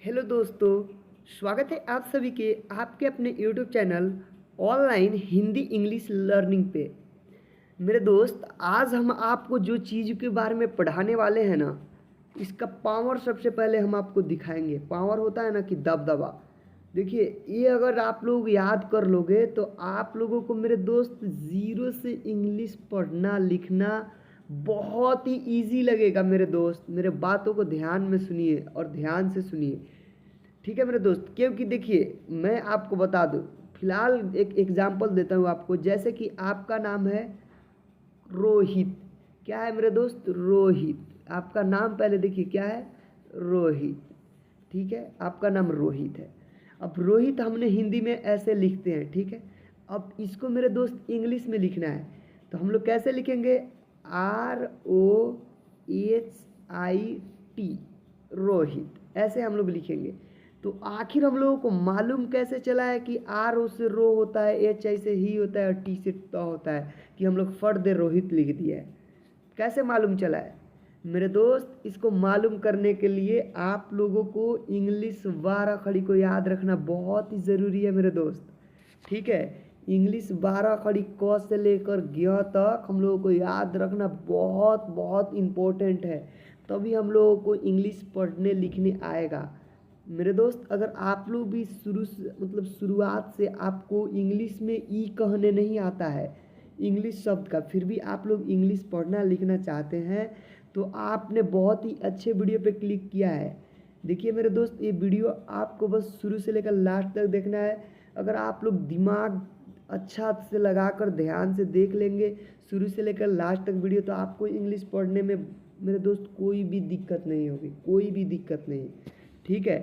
Hello दोस्तों, स्वागत है आप सभी के आपके अपने YouTube channel online Hindi English learning पे। मेरे दोस्त, आज हम आपको जो चीज़ के बारे में पढ़ाने वाले हैं ना, इसका पावर सबसे पहले हम आपको दिखाएंगे। पावर होता है ना कि दबदबा। देखिए, ये अगर आप लोग याद कर लोगे तो आप लोगों को मेरे दोस्त ज़ीरो से इंग्लिश पढ़ना लिखना बहुत ही इजी लगेगा। मेरे दोस्त, मेरे बातों को ध्यान में सुनिए और ध्यान से सुनिए, ठीक है मेरे दोस्त। क्योंकि देखिए, मैं आपको बता दूं, फिलहाल एक एग्जांपल देता हूँ आपको। जैसे कि आपका नाम है रोहित। क्या है मेरे दोस्त? रोहित। आपका नाम पहले देखिए क्या है? रोहित। ठीक है, आपका नाम रोहित है। अब रोहित हमने हिंदी में ऐसे लिखते हैं, ठीक है। अब इसको मेरे दोस्त इंग्लिश में लिखना है, तो हम लोग कैसे लिखेंगे? ROHIT, रोहित, ऐसे हम लोग लिखेंगे। तो आखिर हम लोगों को मालूम कैसे चला है कि आर ओ से रो होता है, एच आई से ही होता है और टी से ट होता है, कि हम लोग फर्द रोहित लिख दिया है? कैसे मालूम चला है मेरे दोस्त? इसको मालूम करने के लिए आप लोगों को इंग्लिश 12 खड़ी को याद रखना बहुत ही ज़रूरी है मेरे दोस्त, ठीक है। इंग्लिश 12 खड़ी क से लेकर ग तक हम लोगों को याद रखना बहुत बहुत इम्पोर्टेंट है, तभी हम लोगों को इंग्लिश पढ़ने लिखने आएगा मेरे दोस्त। अगर आप लोग भी शुरू से मतलब शुरुआत से आपको इंग्लिश में ई कहने नहीं आता है इंग्लिश शब्द का, फिर भी आप लोग इंग्लिश पढ़ना लिखना चाहते हैं, तो आपने बहुत ही अच्छे वीडियो पे क्लिक किया है। देखिए मेरे दोस्त, ये वीडियो आपको बस शुरू से लेकर लास्ट तक देखना है। अगर आप लोग दिमाग अच्छा से लगाकर ध्यान से देख लेंगे शुरू से लेकर लास्ट तक वीडियो, तो आपको इंग्लिश पढ़ने में मेरे दोस्त कोई भी दिक्कत नहीं होगी, कोई भी दिक्कत नहीं, ठीक है।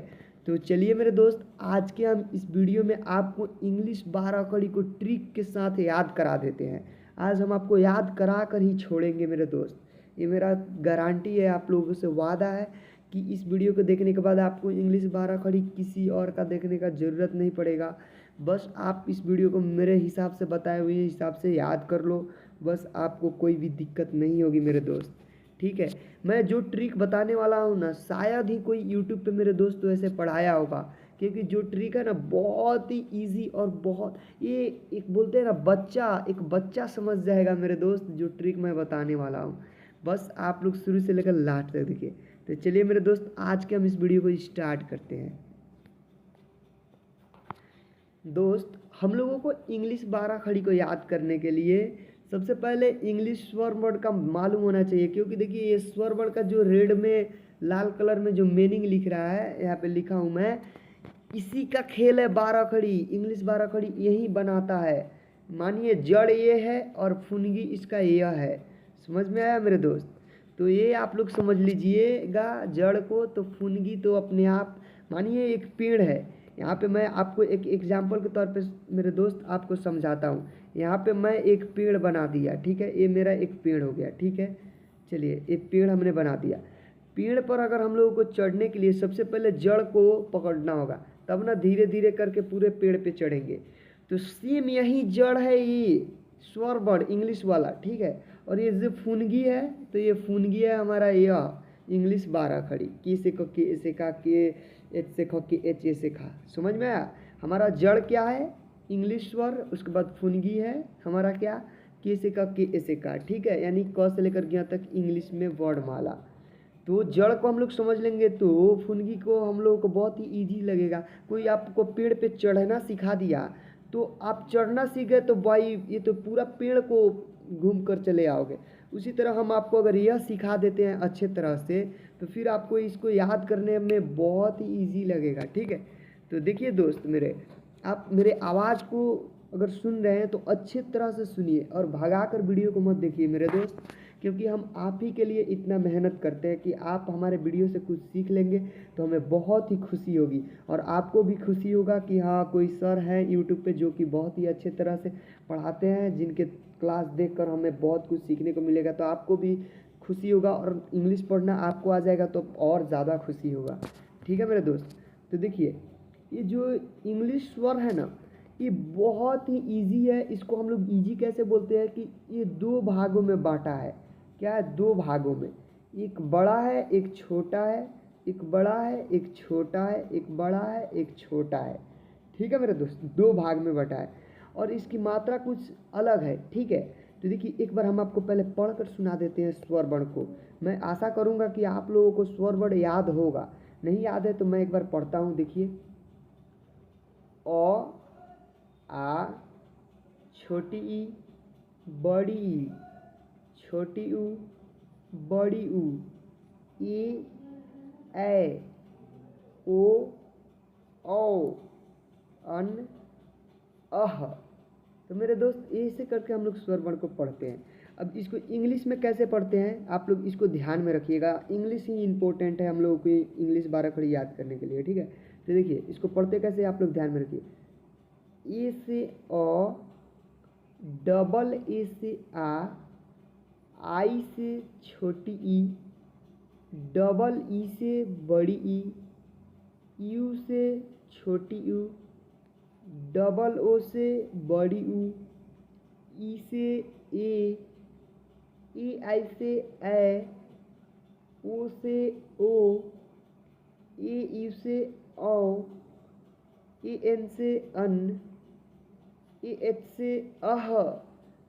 तो चलिए मेरे दोस्त, आज के हम इस वीडियो में आपको इंग्लिश 12 कड़ी को ट्रिक के साथ याद करा देते हैं। आज हम आपको याद करा कर ही छोड़ेंगे मेरे दोस्त, ये मेरा गारंटी है, आप लोगों से वादा है कि इस वीडियो को देखने के बाद आपको इंग्लिश 12 खड़ी किसी और का देखने का ज़रूरत नहीं पड़ेगा। बस आप इस वीडियो को मेरे हिसाब से बताए हुए हिसाब से याद कर लो, बस आपको कोई भी दिक्कत नहीं होगी मेरे दोस्त, ठीक है। मैं जो ट्रिक बताने वाला हूँ ना, शायद ही कोई यूट्यूब पे मेरे दोस्त ऐसे पढ़ाया होगा, क्योंकि जो ट्रिक है ना बहुत ही इजी और बहुत, ये एक बोलते हैं ना एक बच्चा समझ जाएगा मेरे दोस्त जो ट्रिक मैं बताने वाला हूँ। बस आप लोग शुरू से लेकर लास्ट तक देखिए। तो चलिए मेरे दोस्त, आज के हम इस वीडियो को स्टार्ट करते हैं। दोस्त, हम लोगों को इंग्लिश 12 खड़ी को याद करने के लिए सबसे पहले इंग्लिश स्वर वर्ड का मालूम होना चाहिए। क्योंकि देखिए, ये स्वर वर्ड का जो रेड में लाल कलर में जो मीनिंग लिख रहा है, यहाँ पे लिखा हूँ मैं, इसी का खेल है 12 खड़ी। इंग्लिश 12 खड़ी यही बनाता है। मानिए जड़ ये है और फुनगी इसका यह है। समझ में आया मेरे दोस्त? तो ये आप लोग समझ लीजिएगा जड़ को, तो फुनगी तो अपने आप, मानिए एक पेड़ है। यहाँ पे मैं आपको एक एग्जाम्पल के तौर पे मेरे दोस्त आपको समझाता हूँ। यहाँ पे मैं एक पेड़ बना दिया, ठीक है, ये मेरा एक पेड़ हो गया, ठीक है। चलिए, एक पेड़ हमने बना दिया। पेड़ पर अगर हम लोगों को चढ़ने के लिए सबसे पहले जड़ को पकड़ना होगा, तब ना धीरे धीरे करके पूरे पेड़ पे चढ़ेंगे। तो सेम यही जड़ है, ये स्वर वर्ड इंग्लिश वाला, ठीक है। और ये जो फुनगी है, तो ये फुनगी है हमारा यह इंग्लिश 12 खड़ी। की से क के से का के, एच से ख के एच ए से खा। समझ में आया? हमारा जड़ क्या है? इंग्लिश स्वर, उसके बाद फुनगी है हमारा क्या? के से का के ए से का, ठीक है। यानी क से लेकर यहाँ तक इंग्लिश में वर्णमाला। तो जड़ को हम लोग समझ लेंगे तो फुनगी को हम लोगों को बहुत ही ईजी लगेगा। कोई आपको पेड़ पे चढ़ना सिखा दिया, तो आप चढ़ना सीख गए तो भाई ये तो पूरा पेड़ को घूम कर चले आओगे। उसी तरह हम आपको अगर यह सिखा देते हैं अच्छे तरह से, तो फिर आपको इसको याद करने में बहुत ही ईजी लगेगा, ठीक है। तो देखिए दोस्त मेरे, आप मेरे आवाज़ को अगर सुन रहे हैं तो अच्छे तरह से सुनिए और भगा कर वीडियो को मत देखिए मेरे दोस्त, क्योंकि हम आप ही के लिए इतना मेहनत करते हैं कि आप हमारे वीडियो से कुछ सीख लेंगे तो हमें बहुत ही खुशी होगी। और आपको भी खुशी होगा कि हाँ, कोई सर हैं यूट्यूब पे जो कि बहुत ही अच्छे तरह से पढ़ाते हैं, जिनके क्लास देखकर हमें बहुत कुछ सीखने को मिलेगा। तो आपको भी खुशी होगा और इंग्लिश पढ़ना आपको आ जाएगा तो और ज़्यादा खुशी होगा, ठीक है मेरे दोस्त। तो देखिए, ये जो इंग्लिश स्वर है ना, ये बहुत ही इजी है। इसको हम लोग इजी कैसे बोलते हैं कि ये दो भागों में बांटा है। क्या है? दो भागों में, एक बड़ा है एक छोटा है, एक बड़ा है एक छोटा है, एक बड़ा है एक छोटा है। ठीक है मेरे दोस्त, दो भाग में बटा है और इसकी मात्रा कुछ अलग है। ठीक है, तो देखिए एक बार हम आपको पहले पढ़कर सुना देते हैं स्वर वर्ण को। मैं आशा करूँगा कि आप लोगों को स्वर वर्ण याद होगा, नहीं याद है तो मैं एक बार पढ़ता हूँ। देखिए अ, आ, छोटी ई, बड़ी ई, छोटी ऊ, बड़ी ऊ, ए, ऐ, ओ, औ, अन, अह। तो मेरे दोस्त ऐसे करके हम लोग स्वर वर्ण को पढ़ते हैं। अब इसको इंग्लिश में कैसे पढ़ते हैं आप लोग इसको ध्यान में रखिएगा, इंग्लिश ही इंपॉर्टेंट है हम लोगों को इंग्लिश 12 खड़ी याद करने के लिए। ठीक है, तो देखिए इसको पढ़ते कैसे आप लोग ध्यान में रखिए। ए से अ, डबल ए से आ, आई से छोटी ई, डबल ई से बड़ी ई, यू से छोटी यू, डबल ओ से बड़ी ऊ, ई से ए आई से ए, ओ से ओ, ए यू से औ, ए एन से अन, ए एच से अह।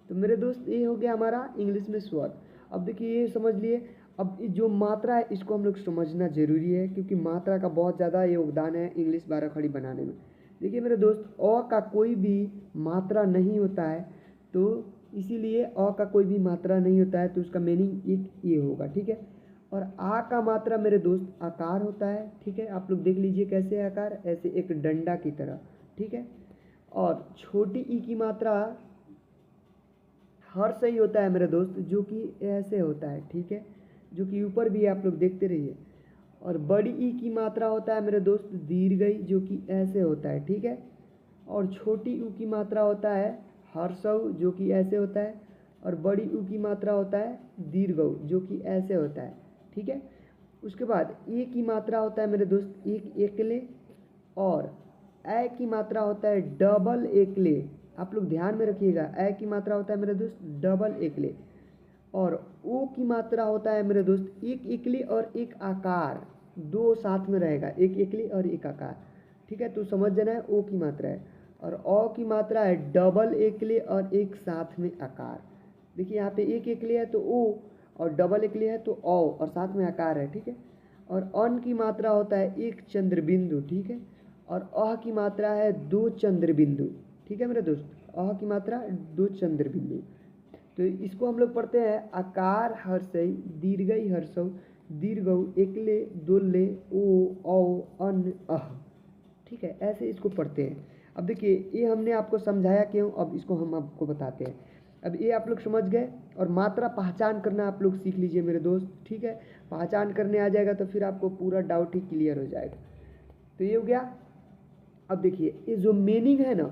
तो मेरे दोस्त ये हो गया हमारा इंग्लिश में स्वर। अब देखिए ये समझ लिए, अब जो मात्रा है इसको हम लोग समझना जरूरी है क्योंकि मात्रा का बहुत ज़्यादा योगदान है इंग्लिश 12 खड़ी बनाने में। देखिए मेरे दोस्त अ का कोई भी मात्रा नहीं होता है, तो इसीलिए अ का कोई भी मात्रा नहीं होता है तो उसका मीनिंग एक ये होगा। ठीक है, और आ का मात्रा मेरे दोस्त आकार होता है। ठीक है, आप लोग देख लीजिए कैसे है आकार, ऐसे एक डंडा की तरह। ठीक है, और छोटी ई की मात्रा हर सही होता है मेरे दोस्त, जो कि ऐसे होता है। ठीक है, जो कि ऊपर भी आप लोग देखते रहिए। और बड़ी ई की मात्रा होता है मेरे दोस्त दीर्घई, जो कि ऐसे होता है। ठीक है, और छोटी ऊ की मात्रा होता है हर्षऊ, जो कि ऐसे होता है। और बड़ी ऊ की मात्रा होता है दीर्घऊ, जो कि ऐसे होता है। ठीक है, उसके बाद ए की मात्रा होता है मेरे दोस्त एक एकले, और ए की मात्रा होता है डबल एकले। आप लोग ध्यान में रखिएगा, ए की मात्रा होता है मेरे दोस्त डबल एकले, और ओ की मात्रा होता है मेरे दोस्त एक एकले और एक आकार, दो साथ में रहेगा, एक एकले और एक आकार। ठीक है, तो समझ जाना है ओ की मात्रा है। और अ की मात्रा है डबल एकले और एक साथ में आकार। देखिए यहाँ पे एक एकले है तो ओ, और डबल एकले है तो औ, और साथ में आकार है। ठीक है, और अन की मात्रा होता है एक चंद्र बिंदु। ठीक है, और अह की मात्रा है दो चंद्र बिंदु। ठीक है मेरे दोस्त, अह की मात्रा दो चंद्र बिंदु। तो इसको हम लोग पढ़ते हैं आकार हर्षई, दीर्घई हर्षऊ, दीर्घऊ, एकले, दोले, ओ, औ, अन, अह। ठीक है, ऐसे इसको पढ़ते हैं। अब देखिए ये हमने आपको समझाया क्यों, अब इसको हम आपको बताते हैं। अब ये आप लोग समझ गए, और मात्रा पहचान करना आप लोग सीख लीजिए मेरे दोस्त। ठीक है, पहचान करने आ जाएगा तो फिर आपको पूरा डाउट ही क्लियर हो जाएगा। तो ये हो गया। अब देखिए ये जो मीनिंग है ना,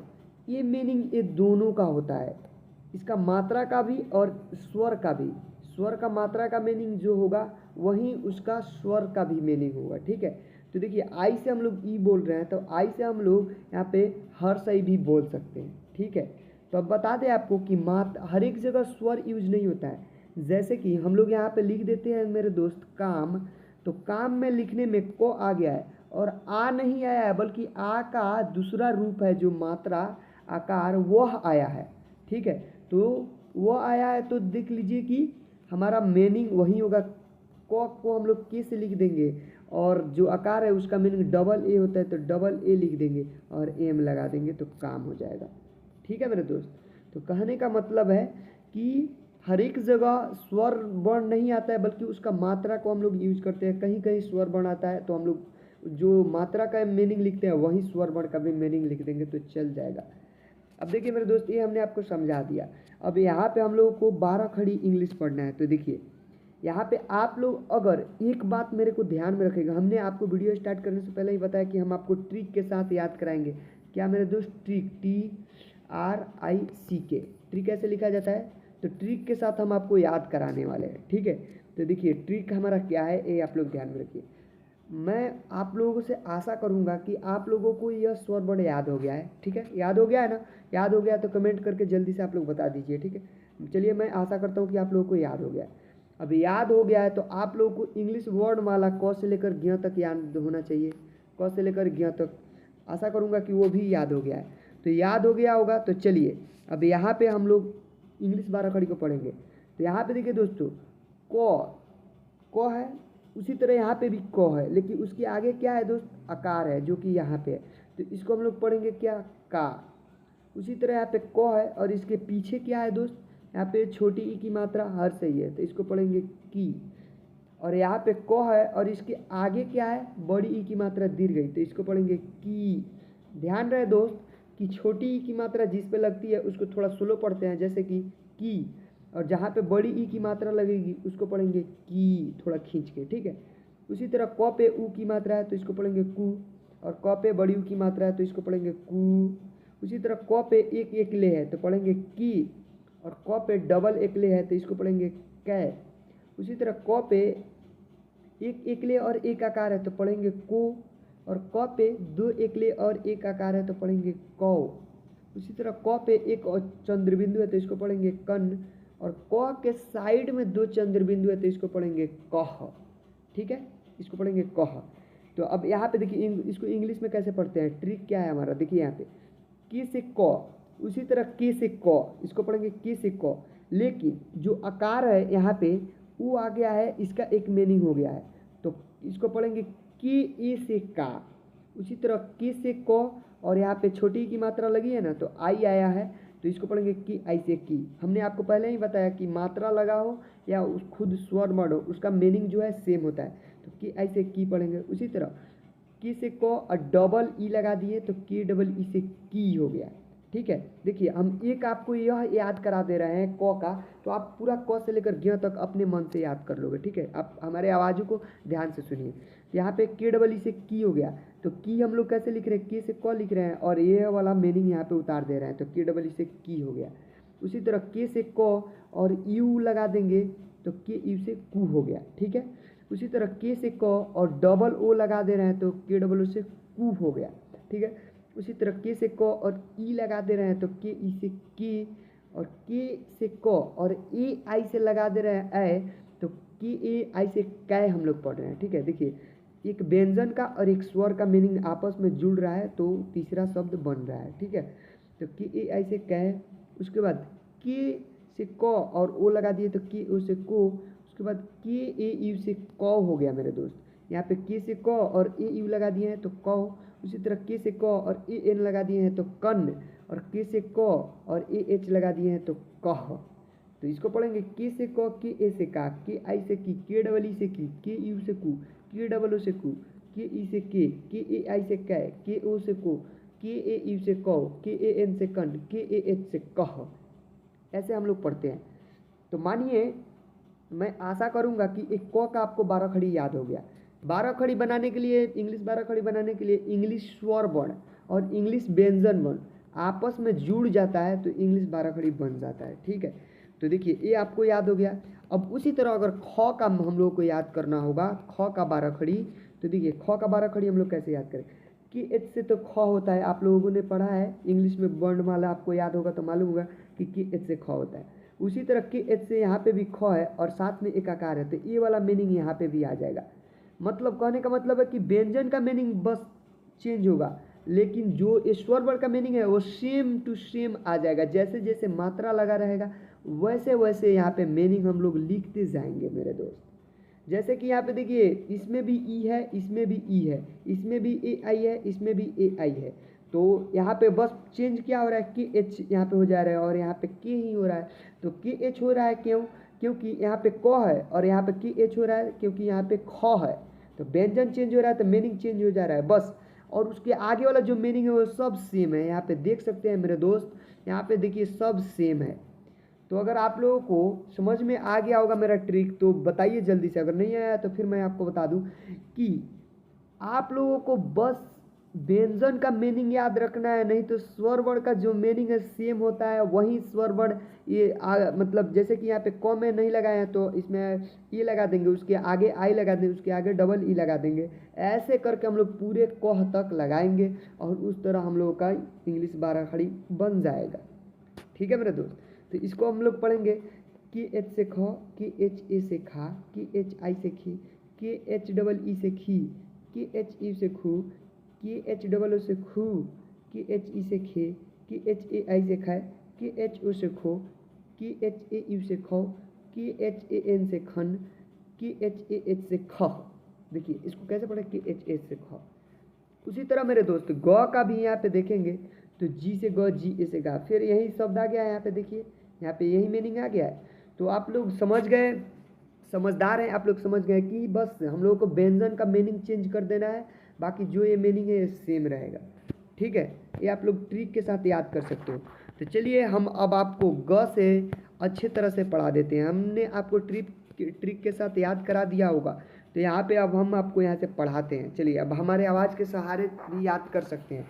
ये मीनिंग ये दोनों का होता है, इसका मात्रा का भी और स्वर का भी। स्वर का मात्रा का मीनिंग जो होगा वहीं उसका स्वर का भी मीनिंग होगा। ठीक है, तो देखिए आई से हम लोग ई बोल रहे हैं तो आई से हम लोग यहाँ पे हर सही भी बोल सकते हैं। ठीक है, तो अब बता दें आपको कि हर एक जगह स्वर यूज नहीं होता है। जैसे कि हम लोग यहाँ पे लिख देते हैं मेरे दोस्त काम, तो काम में लिखने में को आ गया है और आ नहीं आया है, बल्कि आ का दूसरा रूप है जो मात्रा आकार वह आया है। ठीक है, तो वह आया है तो देख लीजिए कि हमारा मीनिंग वही होगा। को हम लोग के से लिख देंगे, और जो आकार है उसका मीनिंग डबल ए होता है तो डबल ए लिख देंगे और एम लगा देंगे तो काम हो जाएगा। ठीक है मेरे दोस्त, तो कहने का मतलब है कि हर एक जगह स्वर वर्ण नहीं आता है, बल्कि उसका मात्रा को हम लोग यूज करते हैं। कहीं कहीं स्वर वर्ण आता है तो हम लोग जो मात्रा का मीनिंग लिखते हैं वही स्वर वर्ण का भी मीनिंग लिख देंगे तो चल जाएगा। अब देखिए मेरे दोस्त ये हमने आपको समझा दिया। अब यहाँ पे हम लोगों को 12 खड़ी इंग्लिश पढ़ना है। तो देखिए यहाँ पे आप लोग अगर एक बात मेरे को ध्यान में रखेगा, हमने आपको वीडियो स्टार्ट करने से पहले ही बताया कि हम आपको ट्रिक के साथ याद कराएंगे। क्या मेरे दोस्त, ट्रिक, TRICK, ट्रिक कैसे लिखा जाता है, तो ट्रिक के साथ हम आपको याद कराने वाले हैं। ठीक है, तो देखिए ट्रिक हमारा क्या है ये आप लोग ध्यान में रखिए। मैं आप लोगों से आशा करूंगा कि आप लोगों को यह स्वर वर्ण याद हो गया है। ठीक है, याद हो गया है ना, याद हो गया तो कमेंट करके जल्दी से आप लोग बता दीजिए। ठीक है, चलिए मैं आशा करता हूँ कि आप लोगों को याद हो गया है। अब याद हो गया है तो आप लोगों को इंग्लिश वर्णमाला क से लेकर ज्ञ तक याद होना चाहिए, क से लेकर ज्ञ तक। आशा करूँगा कि वो भी याद हो गया है। तो याद हो गया होगा तो चलिए अब यहाँ पे हम लोग इंग्लिश 12 खड़ी को पढ़ेंगे। तो यहाँ पे देखिए दोस्तों क है, उसी तरह यहाँ पे भी क है, लेकिन उसके आगे क्या है दोस्त, आकार है जो कि यहाँ पे है। तो इसको हम लोग पढ़ेंगे क्या, का। उसी तरह यहाँ पे क है और इसके पीछे क्या है दोस्त, यहाँ पे छोटी ई की मात्रा हर सही है तो इसको पढ़ेंगे की। और यहाँ पे क है और इसके आगे क्या है, बड़ी ई की मात्रा दीर्घ गई तो इसको पढ़ेंगे की। ध्यान रहे दोस्त कि छोटी ई की मात्रा जिस पे लगती है उसको थोड़ा स्लो पढ़ते हैं, जैसे कि, और जहाँ पे बड़ी ई की मात्रा लगेगी उसको पढ़ेंगे की, थोड़ा खींच के, ठीक है। उसी तरह क पे ऊ की मात्रा है तो इसको पढ़ेंगे कु, और क पे बड़ी ऊ की मात्रा है तो इसको पढ़ेंगे कु। उसी तरह क पे एक एकले है तो पढ़ेंगे की, और क पे डबल एकले है तो इसको पढ़ेंगे कै। उसी तरह क पे एक एकले और एक आकार है तो पढ़ेंगे को, और क पे दो एकले और एक आकार है तो पढ़ेंगे कौ। उसी तरह क पे एक और चंद्र बिंदु है तो इसको पढ़ेंगे कन, और क के साइड में दो चंद्र बिंदु है तो इसको पढ़ेंगे कह, ठीक है, इसको पढ़ेंगे कह। तो अब यहाँ पे देखिए इसको इंग्लिश में कैसे पढ़ते हैं, ट्रिक क्या है हमारा, देखिए यहाँ पे की से क, उसी तरह के से क, इसको पढ़ेंगे के से क। लेकिन जो आकार है यहाँ पे वो आ गया है, इसका एक मीनिंग हो गया है तो इसको पढ़ेंगे की ए से का। उसी तरह के से क, और यहाँ पे छोटी की मात्रा लगी है ना तो आई आया है तो इसको पढ़ेंगे की आई से की। हमने आपको पहले ही बताया कि मात्रा लगा हो या उस खुद स्वर वर्ड हो उसका मीनिंग जो है सेम होता है, तो की आई से की पढ़ेंगे। उसी तरह की से क और डबल ई लगा दिए तो की डबल ई से की हो गया, ठीक है। देखिए हम एक आपको यह याद करा दे रहे हैं क का, तो आप पूरा क से लेकर ज्ञ तक अपने मन से याद कर लोगे, ठीक है। आप हमारे आवाज़ों को ध्यान से सुनिए। यहाँ पे के डबल ई से की हो गया तो की हम लोग कैसे लिख रहे हैं, के से क लिख रहे हैं और ये वाला मीनिंग यहाँ पे उतार दे रहे हैं तो के डबल ई से की हो गया। उसी तरह के से क और यू लगा देंगे तो के यू से कू हो गया, ठीक है। उसी तरह के से क और डबल ओ लगा दे रहे हैं तो के डबल ओ से कू हो गया, ठीक है। उसी तरह के से क और ई लगा दे रहे हैं तो के ई से के, और के से क और ए आई से लगा दे रहे हैं ऐ तो के ए आई से कै हम लोग पढ़ रहे हैं, ठीक है। देखिए एक व्यंजन का और एक स्वर का मीनिंग आपस में जुड़ रहा है तो तीसरा शब्द बन रहा है, ठीक है। तो के ए आई से कै, उसके बाद के से क और ओ लगा दिए तो के ओ से को, उसके बाद के ए यू से क हो गया मेरे दोस्त। यहाँ पे के से क और ए यू लगा दिए हैं तो क। उसी तरह के से क और ए एन लगा दिए हैं तो कन, और के से क और ए एच लगा दिए हैं तो कह। तो इसको पढ़ेंगे के से क, के ए से का, के आई से की, के डबल ई से की, के यू से कू, के डबल ओ से कू, के ई से के ए आई से कै, के ओ से को, के ए यू से कौ, के ए एन से कन, के ए एच से कह। ऐसे हम लोग पढ़ते हैं। तो मानिए मैं आशा करूंगा कि एक क का आपको 12 खड़ी याद हो गया। 12 खड़ी बनाने के लिए, इंग्लिश 12 खड़ी बनाने के लिए इंग्लिश स्वर वर्ण और इंग्लिश व्यंजन वर्ण आपस में जुड़ जाता है तो इंग्लिश 12 खड़ी बन जाता है, ठीक है। तो देखिए ये आपको याद हो गया। अब उसी तरह अगर ख का हम लोग को याद करना होगा, ख का 12 खड़ी, तो देखिए ख का 12 खड़ी हम लोग कैसे याद करें कि एच से तो ख होता है, आप लोगों ने पढ़ा है इंग्लिश में वर्णमाला, आपको याद होगा तो मालूम होगा कि एच से ख होता है। उसी तरह के एच से यहाँ पे भी ख है और साथ में एक आकार है तो ये वाला मीनिंग यहाँ पे भी आ जाएगा। मतलब कहने का मतलब है कि व्यंजन का मीनिंग बस चेंज होगा, लेकिन जो स्वर वर्ण का मीनिंग है वो सेम टू सेम आ जाएगा। जैसे जैसे मात्रा लगा रहेगा वैसे वैसे यहाँ पे मीनिंग हम लोग लिखते जाएंगे मेरे दोस्त। जैसे कि यहाँ पे देखिए इसमें भी ई है, इसमें भी ई है, इसमें भी ए आई है, इसमें भी ए आई है, तो यहाँ पे बस चेंज क्या हो रहा है कि एच यहाँ पे हो जा रहा है और यहाँ पे के ही हो रहा है। तो के एच हो रहा है क्यों, क्योंकि यहाँ पे क है और यहाँ पे के एच हो रहा है क्योंकि यहाँ पे ख है। तो व्यंजन चेंज हो रहा है तो मीनिंग चेंज हो जा रहा है बस। और उसके आगे वाला जो मीनिंग है वो सब सेम है। यहाँ पे देख सकते हैं मेरे दोस्त, यहाँ पे देखिए सब सेम है। तो अगर आप लोगों को समझ में आ गया होगा मेरा ट्रिक तो बताइए जल्दी से, अगर नहीं आया तो फिर मैं आपको बता दूं कि आप लोगों को बस व्यंजन का मीनिंग याद रखना है, नहीं तो स्वर वर्ण का जो मीनिंग है सेम होता है वही स्वर वर्ण ये मतलब जैसे कि यहाँ पे क में नहीं लगाए हैं तो इसमें ई लगा देंगे, उसके आगे आई लगा देंगे, उसके आगे डबल ई लगा देंगे। ऐसे करके हम लोग पूरे कह तक लगाएंगे और उस तरह हम लोगों का इंग्लिश 12 खड़ी बन जाएगा, ठीक है मेरे दोस्त। तो इसको हम लोग पढ़ेंगे के एच से ख, के एच ए से खा, के एच आई से खी, के एच डबल ई से खी, के एच यू से खू, के एच डबल ओ से खू, के एच ई से खे, के एच ए आई से खाए, के एच ओ से खो, के एच ए यू से खो, के एच ए एन से खन, के एच ए एच से ख। देखिए इसको कैसे पढ़े, के एच एच से ख। उसी तरह मेरे दोस्त ग का भी यहाँ पे देखेंगे तो जी से ग, जी ए से गा, फिर यही शब्द आ गया है यहाँ पे। देखिए यहाँ पे यही मीनिंग आ गया है। तो आप लोग समझ गए, समझदार हैं आप लोग, समझ गए कि बस हम लोगों को व्यंजन का मीनिंग चेंज कर देना है, बाकी जो ये मीनिंग है ये सेम रहेगा। ठीक है, ये आप लोग ट्रिक के साथ याद कर सकते हो। तो चलिए हम अब आपको ग से अच्छे तरह से पढ़ा देते हैं। हमने आपको ट्रिक के साथ याद करा दिया होगा, तो यहाँ पे अब हम आपको यहाँ से पढ़ाते हैं। चलिए अब हमारे आवाज़ के सहारे भी याद कर सकते हैं,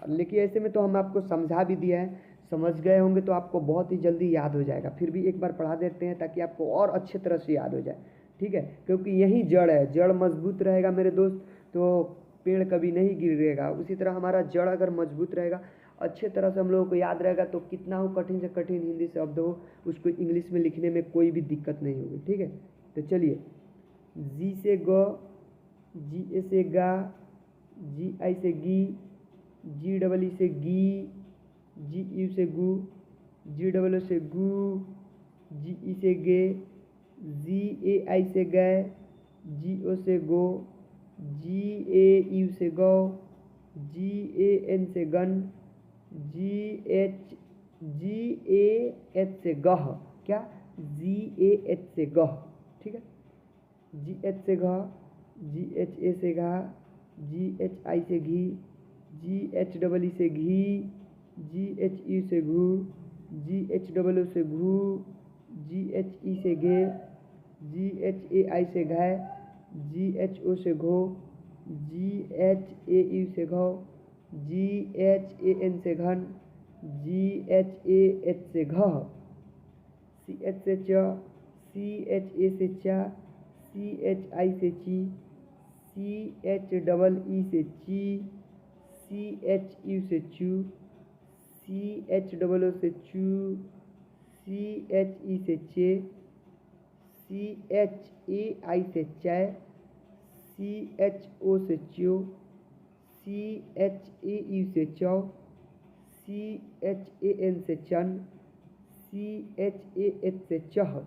लेकिन ऐसे में तो हम आपको समझा भी दिया है, समझ गए होंगे तो आपको बहुत ही जल्दी याद हो जाएगा। फिर भी एक बार पढ़ा देते हैं ताकि आपको और अच्छे तरह से याद हो जाए। ठीक है, क्योंकि यही जड़ है, जड़ मजबूत रहेगा मेरे दोस्त तो पेड़ कभी नहीं गिरेगा। उसी तरह हमारा जड़ अगर मजबूत रहेगा, अच्छे तरह से हम लोगों को याद रहेगा, तो कितना हो कठिन से कठिन हिंदी शब्द हो उसको इंग्लिश में लिखने में कोई भी दिक्कत नहीं होगी। ठीक है, तो चलिए जी से ग, जी ए से गा, जी आई से गी, जी डबल ई से गी, जी यू से गू, जी डबल ओ से गू, जी ई से गे, जी ए आई से गए, जी ओ से गो, जी ए यू से गो, जी ए एन से गन, जी ए एच से गह। क्या, जी ए एच से गह। ठीक है, जी एच से घ, जी एच ए से घा, जी एच आई से घी, जी एच डबल ई से घी, जी एच यू से घू, जी एच डबल ओ से घू, जी एच ई से घे, जी एच ए आई से घाय, जी एच ओ से घो, जी एच ए यू से घो, जी एच ए एन से घन, जी एच ए एच से घ, सी एच से च, सी एच ए से चा, सी एच आई से ची, सी एच डबल ई से ची, सी एच यू से चू, सी एच डबल ओ से चू, सी एच ई से चे, सी एच ए आई से चै, सी एच ओ से च्यो, सी एच ए यू से चौ, सी एच ए एन से चन, सी एच ए एच से चह,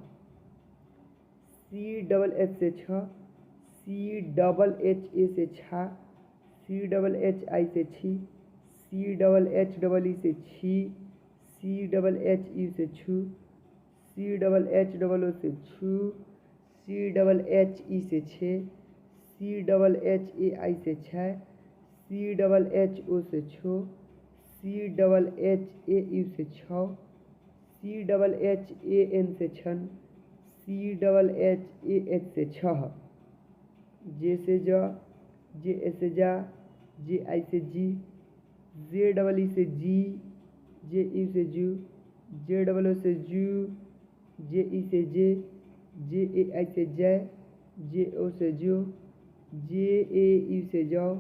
सी डबल एच से छ, सी डबल एच ए से छा, सी डबल एच आई से छी, C double H double E से छी, सी डबल एच यू से छू, C double H double O से छू, सी डबल एच ई से छे, सी डबल एच ए आई से छै, सी डबल एच ओ से छो, C double H A U से छौ, C double H A N से छन, C double H A H से छह, जे से ज, जे ए से जा, जे आई से जी, जे डबल ई से जी, जे यू से जू, जे डबल ओ से जू, जे ई से जे ए आई से जय, जे ओ से जो, जे ए यू से जौ,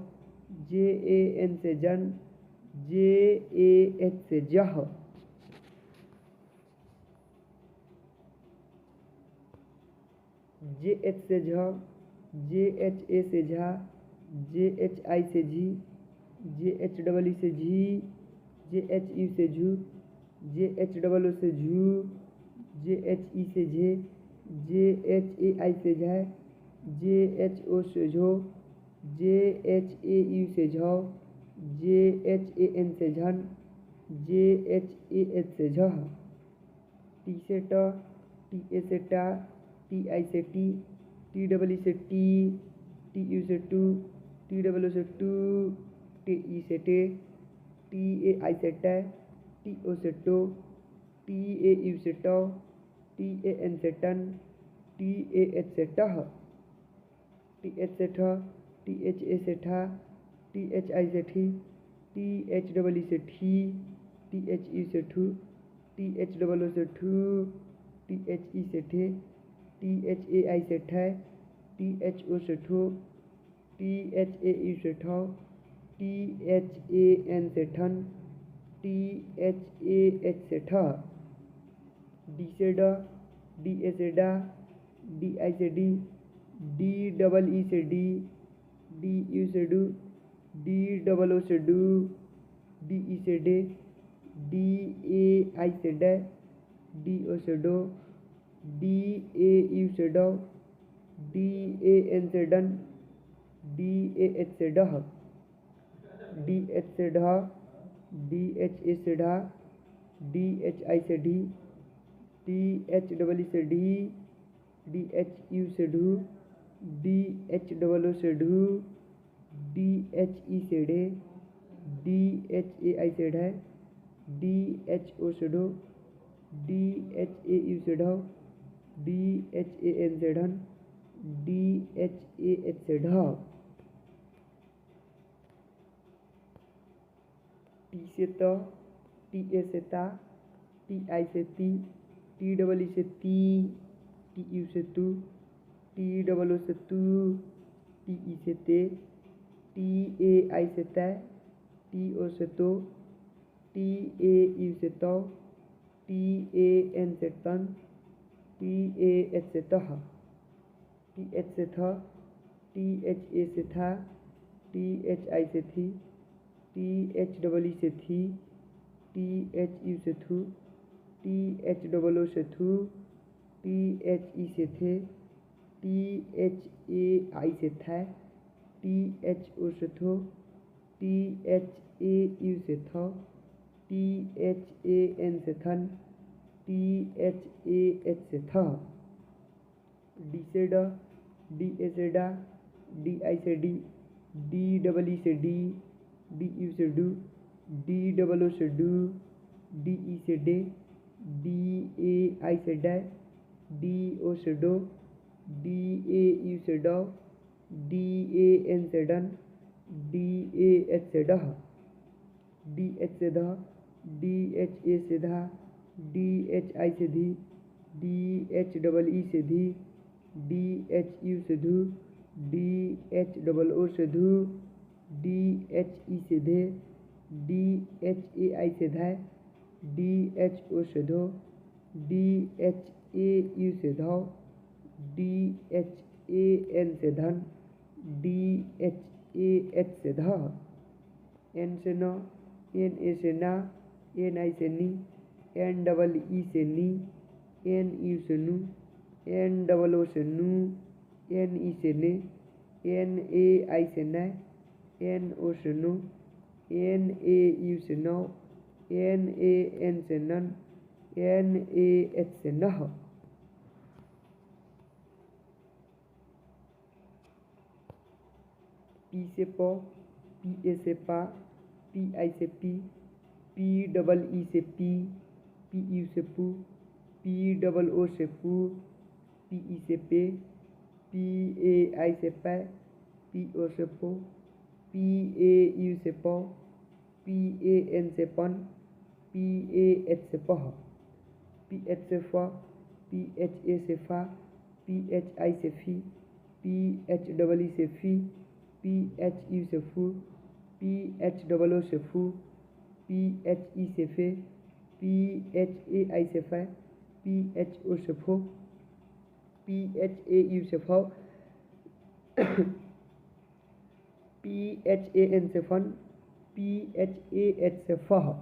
जे ए एन से जन, जे ए एच से जह, जे एच से झ, जे एच ए से झा, जे एच आई से झी, जे एच डबल ई से झी, जे एच यू से झू, जे एच डबल ओ से झू, जे एच ई से झे, जे एच ए आई से झै, जे एच ओ से झो, जे एच ए यू से झौ, जे एच ए एन से झन, जे एच ए एच से झह, टी से ट, टी ए से टा, टी आई से टी, टी डबल ई से टी, टी यू से टू, टी डबल ओ से टू, टी ई से टे, टी ए आई से टे, टी ओ से टो, टी ए यू से टो, टी ए एन से टन, टी ए एच से टह, टी एच से ठ, टी एच ए से ठा, टी एच आई से ठी, टी एच डबल ई से ठी, टी एच यू से ठू, टी एच डबल ओ से ठू, टी एच ई से ठे, टी एच ए आई से ठै, टी एच ओ से ठो, टी एच ए यू से ठौ, टी एच ए एन से ठन, टी एच ए एच से ठ, डी से ड, डी ए से डा, डी आई से डी, डी डबल ई से डी, डी यू से डू, डी डबल ओ से डू, डी ई से डे, डी ए आई से डे, डी ओ से डो, डी ए यू से डो, डी ए एन से डन, डी ए एच से डह, डी एच से ढा, डी एच ए से ढा, डी एच आई से डी, डी एच डबल ई से डी, डी एच यू से ढू, डी एच डबल ओ से ढू, डी एच ई से डे, डी एच ए आई से ढे, डी एच ओ से डो, डी एच ए यू से ढो, डी एच ए एन से ढन, डी एच ए एच से ढ, टी से त, टी ए से ता, टी आई से ती, टी डबल ई से ती, टी यू से तू, टी डबल ओ से तू, टी ई से ते, टी ए आई से तय, टी ओ से तो, टी ए यू से तो, टी ए एन से तन, टी ए एच से तह, टी एच से थ, टी एच ए से था, टी एच आई से थी, टी एच डबल ई से थी, टी एच यू से थू, टी एच डबल ओ से थू, टी एच ई से थे, टी एच ए आई से था, टी एच ओ से थो, टी एच ए यू से थो, टी एच ए एन से थन, टी एच ए एच से थ, डी से ड, डी ए से डा, डी आई से डी, डी डबल ई से डी, डी यू से डू, डी डबल ओ से डू, डी ई से डे, डी ए आई से डे, डी ओ से डो, डी ए यू से डो, डी ए एन से डन, डी ए एच से डह, डी एच से ध, डी एच ए से धा, डी एच आई से धी, डी एच डबल ई से धी, डी एच यू से धू, डी एच डबल ओ से धू, डी एच ई से धे, डी एच ए आई से धाय, डी एच ओ से धो, डी एच ए यू से धो, डी एच ए एन से धन, डी एच ए एच से ध, एन से न, एन ए से ना, एन आई से नी, एन डबल ई से नी, एन यू से नू, एन डबल ओ से नू, एन ई से ने, एन ए आई से नै, एन ओ से नो, एन ए यू से नो, एन ए एन से नन, एन ए एच से नह, पी से प, पी ए से पा, पी आई से पी डबल ई से पी यू से पू, पी डबल ओ से पू, पी ई से पे, पी ए आई से पै, पी ओ से पो, पी ए यू से पौ, पी ए एन से पन, पी ए एच से पह, पी एच से फ, पी एच ए से फा, पी एच आई से फी, पी एच डबल ई से फी, पी एच यू से फू, पी एच डबल ओ से फू, पी एच ई से फे, पी एच ए आई से फै, पी एच ओ से फो, पी एच ए यू से फौ, पी एच ए एन से फन, पी एच ए एच से फह,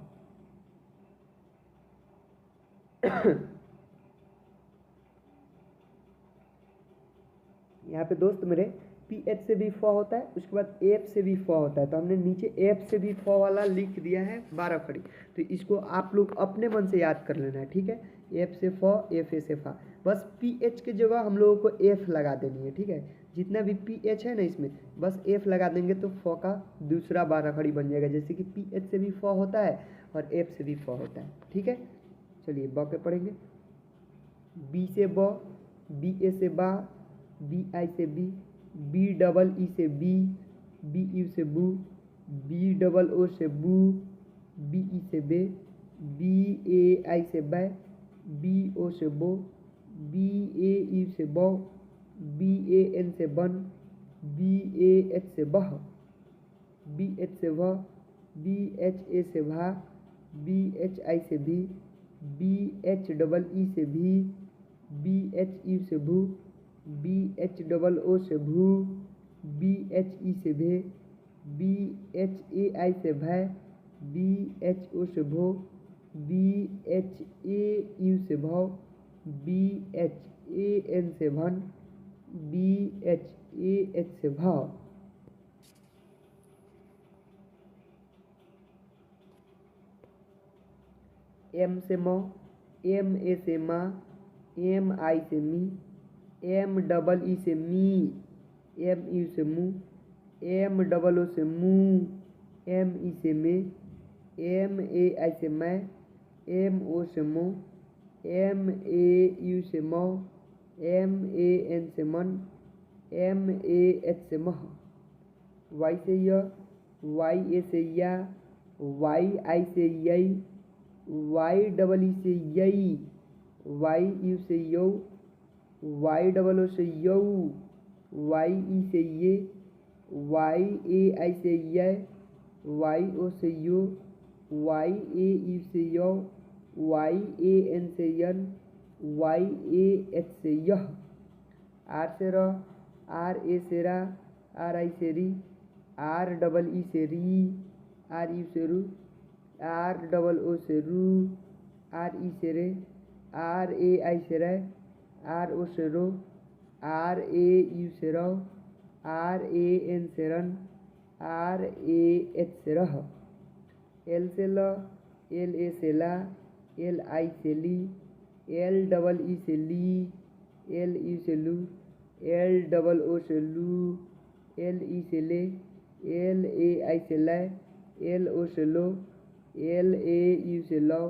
यहाँ पे दोस्त मेरे पी एच से भी फ होता है, उसके बाद एफ से भी फ होता है। तो हमने नीचे एफ से भी फ वाला लिख दिया है 12 खड़ी। तो इसको आप लोग अपने मन से याद कर लेना है, ठीक है। एफ से फ, एफ ए से फा, बस पी एच के जगह हम लोगों को एफ लगा देनी है, ठीक है। जितना भी पी एच है ना इसमें बस एफ लगा देंगे तो फ का दूसरा 12 खड़ी बन जाएगा। जैसे कि पी एच से भी फ होता है और एफ से भी फ होता है, ठीक है। चलिए ब पे पढ़ेंगे। बी से ब, बी ए से बा, बी आई से बी डबल ई से बी यू से बू, बी डबल ओ से बू, बी ई से बे, बी ए आई से बै, बी ओ से बो, बी ए यू से बो, बी ए एन से बन, बी ए एच से बह, बी एच से भ, बी एच ए से भा, बी एच आई से भी, बी एच डबल ई से भी, बी एच यू से भू, बी एच डबल ओ से भू, बी एच ई से भे, बी एच ए आई से भय, बी एच ओ से भो, बी एच ए यू से भव, बी एच ए एन से भन, बी एच ए एच से भाव। एम से मौ, एम ए से माँ, एम आई से मी, एम डबल ई से मी, एम यू से मुँह, एम डबल ओ से मुँह, एम ई से में, एम ए आई से मैं, एम ओ से मो, एम ए यू से मौ, एम ए एन से मन, एम ए एच से मह। वाई से य, वाई ए से या, वाई आई से यई, वाई डबल ई से यई, वाई यू से यौ, वाई डबल ओ से यौ, वाई ई से ये, वाई ए आई से य, वाई ओ से यो, वाई ए यू से यौ, वाई ए एन से यन, वाई ए एच से यह। आर से र, आर ए से रा, आर आई से री, आर डबल ई से री, आर यू से रू, आर डबल ओ से रू, आर ई से रे, आर ए आई से रे, आर ओ से रो, आर ए यू से रो, आर ए एन से रन, आर ए एच से रह। एल से ल, एल ए से ला, एल आई से ली, एल डबल ई से ली, एल यू से लू, एल डबल ओ से लू, एल ई से ले, एल ए आई से लै, एल ओ से लो, एल ए यू से लो,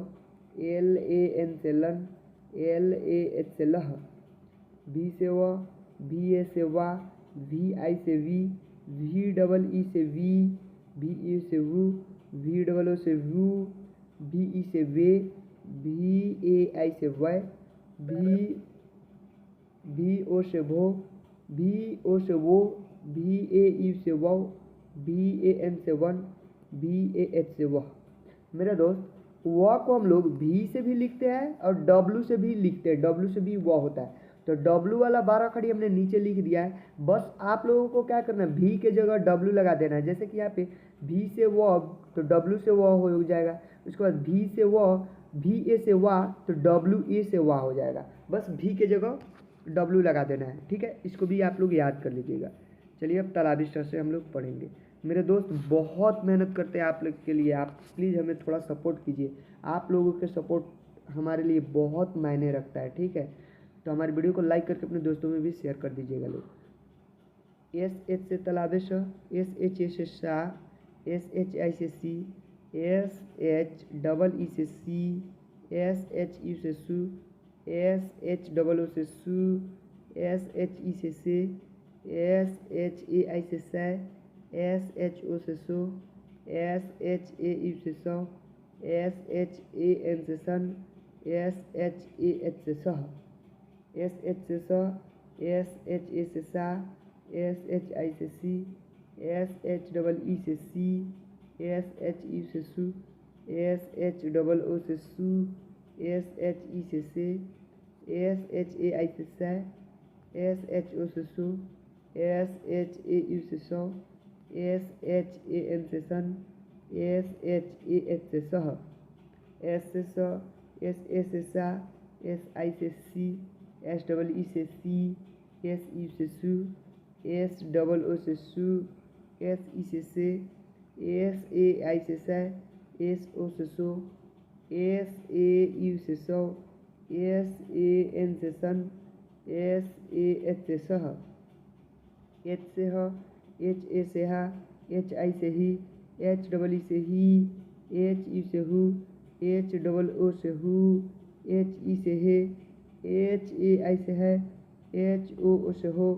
एल ए एन से लन, एल ए एच से लह। भी से व, भी ए से वा, वी आई से वी, वी डबल ई से वी, वी यू से वू, वी डबल ओ से वू, वी ई से वे, वी ए आई से वै, भी ओ से भो, भी ओ से वो, भी ए यू से वो, भी ए एन से वन, भी ए एच से वह। मेरे दोस्त, व को हम लोग भी से भी लिखते हैं और डब्लू से भी लिखते हैं, डब्लू से भी व होता है। तो डब्लू वाला 12 खड़ी हमने नीचे लिख दिया है। बस आप लोगों को क्या करना है, भी के जगह डब्लू लगा देना है। जैसे कि यहाँ पे भी से व, तो डब्लू से व हो जाएगा। उसके बाद भी से व, भी ए से वा, तो डब्लू ए से वा हो जाएगा। बस भी के जगह डब्लू लगा देना है, ठीक है। इसको भी आप लोग याद कर लीजिएगा। चलिए अब तालाबी स्तर से हम लोग पढ़ेंगे। मेरे दोस्त बहुत मेहनत करते हैं आप लोग के लिए, आप प्लीज़ हमें थोड़ा सपोर्ट कीजिए। आप लोगों के सपोर्ट हमारे लिए बहुत मायने रखता है, ठीक है। तो हमारी वीडियो को लाइक करके अपने दोस्तों में भी शेयर कर दीजिएगा लोग। एस एच से तालाबेश, एस एच ए से सा, एस एच आई से सी, एस एच डबल ई से सी, एस एच यू से सू, एस एच डबल ओ से सू, एस एच ई से, एस एच ए आई से सै, एस एच ओ से सो, एस एच ए यू से सौ, एस एच ए एन से सन, एस एच ए एच से सह, एस एच से स, एस एच ए से सा, एस एच आई से सी, एस एच डबल ई से सी, एस एच यू से सू, एस एच डबल ओ से सू, एस एच ई से, एस एच ए आई से सै, एस एच ओ से सो, एस एच ए यू से सौ, एस एच ए एन से सन, एस एच ए एच से सह, एस से स, एस ए से सा, एस आई से सी, एस डबल ई से सी, एस यू से सू, एस डबल ओ से सू, एस ई से, एस ए आई से सै, एस ओ से सो, एस ए यू से सौ, एस ए एन से सन, एस ए एच से सह, एच से ह, एच ए से हा, एच आई से ही, एच डबल ई से ही, एच यू से हु, एच डबल ओ से हु, एच ई से हे, एच ए आई से है, एच ओ से हो,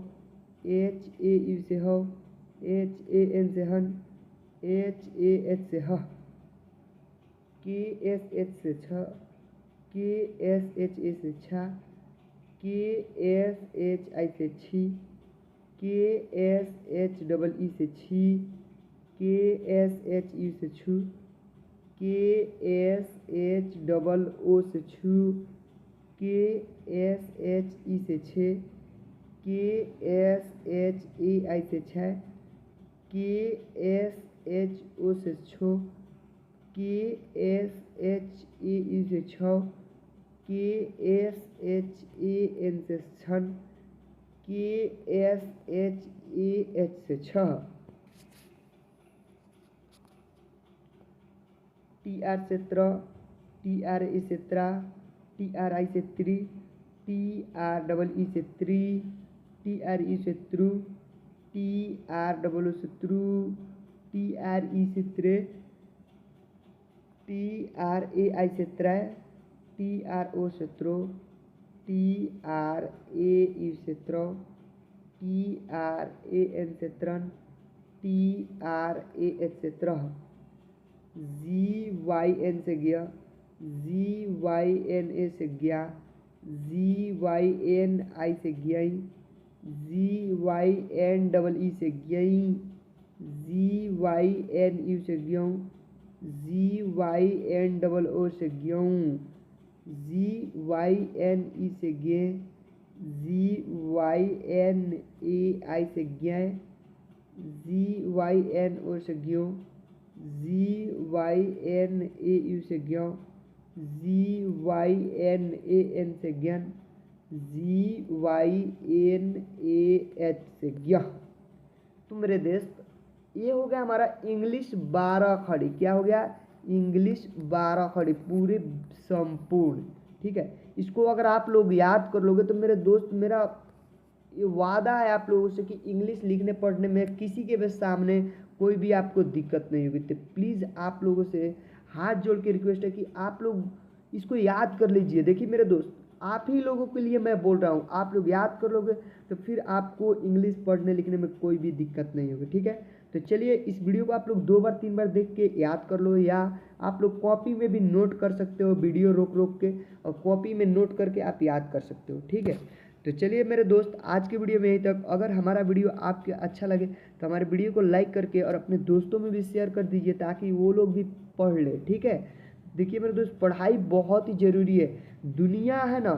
एच ए यू से हो, एच ए एन से हन, एच ए एच से ह, के एस एच से छ, के एस एच ए से छा, के एस एच आई से छी, के एस एच डबल ई से छी, के एस एच यू से छू, के एस एच डबल ओ से छू, KSHE से 6, KSHAI से 6, KSHO से 6, KSHAE से 6, KSHAN से 6, KSHAH से 6, TR से 3, TRA से 3, TRI से 3, TREE से 3, TRE से 3, TROO से 3, TRE से 3, TRAI से 3, TRO से 3, TRAE से 3, TRAN से 3, TRAH से 3, ZYN से गया, ZYNA से गया, ZYNI से गया, ZYNEE से गया, ZYNU से गया, ZYNOO से गया, ZYNE से गया, ZYNAI से गया, ZYNO से गया, ZYNAU से गया, ZYNAN से गया, ZYNAH से गया। तो मेरे दोस्त ये हो गया हमारा इंग्लिश 12 खड़ी। क्या हो गया? इंग्लिश 12 खड़ी पूरे संपूर्ण। ठीक है, इसको अगर आप लोग याद कर लोगे तो मेरे दोस्त, मेरा ये वादा है आप लोगों से कि इंग्लिश लिखने पढ़ने में किसी के भी सामने कोई भी आपको दिक्कत नहीं होगी। तो प्लीज़ आप लोगों से हाथ जोड़ के रिक्वेस्ट है कि आप लोग इसको याद कर लीजिए। देखिए मेरे दोस्त, आप ही लोगों के लिए मैं बोल रहा हूँ, आप लोग याद कर लोगे तो फिर आपको इंग्लिश पढ़ने लिखने में कोई भी दिक्कत नहीं होगी। ठीक है, तो चलिए इस वीडियो को आप लोग 2 बार 3 बार देख के याद कर लो, या आप लोग कॉपी में भी नोट कर सकते हो, वीडियो रोक रोक के, और कॉपी में नोट करके आप याद कर सकते हो। ठीक है, तो चलिए मेरे दोस्त आज के वीडियो में यहीं तक। अगर हमारा वीडियो आपके अच्छा लगे तो हमारे वीडियो को लाइक करके और अपने दोस्तों में भी शेयर कर दीजिए ताकि वो लोग भी पढ़ ले। ठीक है, देखिए मेरे दोस्त, पढ़ाई बहुत ही ज़रूरी है। दुनिया है ना,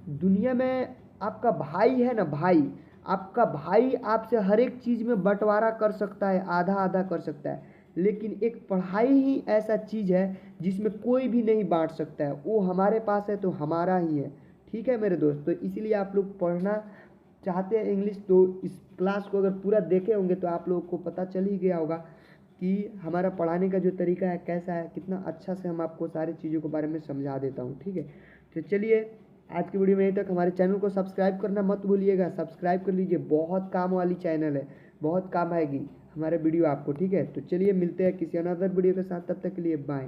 दुनिया में आपका भाई है ना, भाई, आपका भाई आपसे हर एक चीज़ में बंटवारा कर सकता है, आधा आधा कर सकता है, लेकिन एक पढ़ाई ही ऐसा चीज़ है जिसमें कोई भी नहीं बांट सकता है। वो हमारे पास है तो हमारा ही है। ठीक है मेरे दोस्त, तो इसीलिए आप लोग पढ़ना चाहते हैं इंग्लिश तो इस क्लास को अगर पूरा देखे होंगे तो आप लोगों को पता चल ही गया होगा कि हमारा पढ़ाने का जो तरीका है कैसा है, कितना अच्छा से हम आपको सारी चीज़ों के बारे में समझा देता हूँ। ठीक है, तो चलिए आज की वीडियो में यहीं तक। हमारे चैनल को सब्सक्राइब करना मत भूलिएगा, सब्सक्राइब कर लीजिए, बहुत काम वाली चैनल है, बहुत काम आएगी हमारे वीडियो आपको। ठीक है, तो चलिए मिलते हैं किसी अनदर वीडियो के साथ, तब तक के लिए बाय।